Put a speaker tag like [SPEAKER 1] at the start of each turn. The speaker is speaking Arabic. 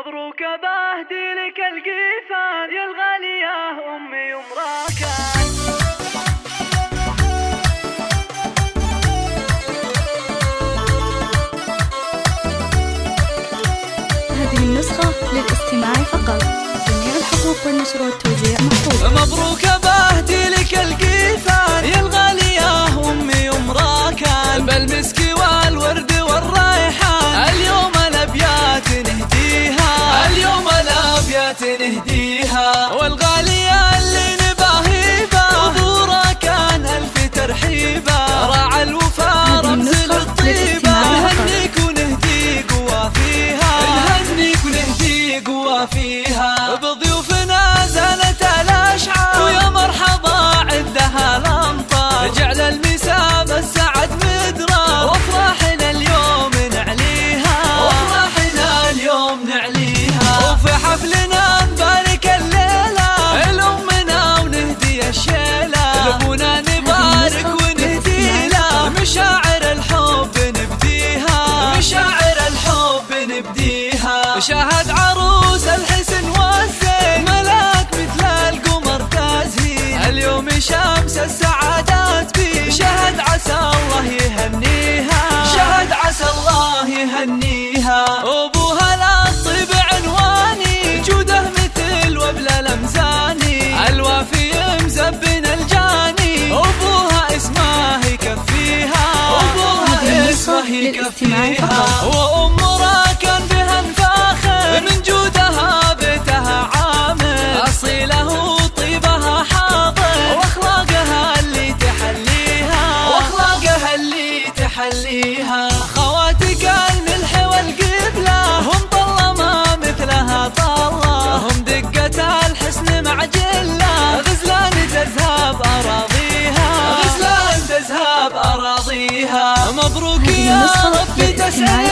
[SPEAKER 1] مبروك بهدي لك القيفان يا الغالية أمي ومراكان.
[SPEAKER 2] هذه النسخة للاستماع فقط. جميع الحقوق والنشر والتوزيع محفوظة.
[SPEAKER 1] مبروك بهدي لك القيفان يا الغالية أمي ومراكان، بالمسك والورد والريحان اليوم الأبيات نهديها، اليوم الأبيات نهديها، والغالية اللي نباهيبه وظوره كان ألف ترحيبه، راعى الوفا رمز للطيبة، نهنيك ونهديك وافيها، نهنيك ونهديك وافيها، بضيوفنا زالت الأشعار ويا مرحبا عندها الأمطار، جعل المسام السعد مدرار وافراحنا اليوم نعليها، وافراحنا اليوم نعليها، وفي حفلنا نبارك الليلة لأمنا ونهدي الشيلة، لأبونا نبارك ونهدي له مشاعر الحب نبديها، مشاعر الحب نبديها، شاهد عروس الحسن والزين ملاك مثل القمر تزهين، اليوم شمس السعادات بيه، شهد عسى الله يهنيها، شهد عسى الله يهنيها، أبوها الطيب عنواني جوده مثل وبل الأمزاني، الوافي مزبن الجاني، أبوها اسمه يكفيها، أبوها اسمه يكفيها، وأم راكان بها نفاخر من جودها بيتها عامر، أصيله وطيبها حاضر واخلاقها اللي تحليها، واخلاقها اللي تحليها، خواتك الملح والقبلة هم طلة ما مثلها طلة، هم دقة الحسن مع جلة، غزلان تذهب أراضيها، غزلان تذهب أراضيها، مبروك يا ربي تسعد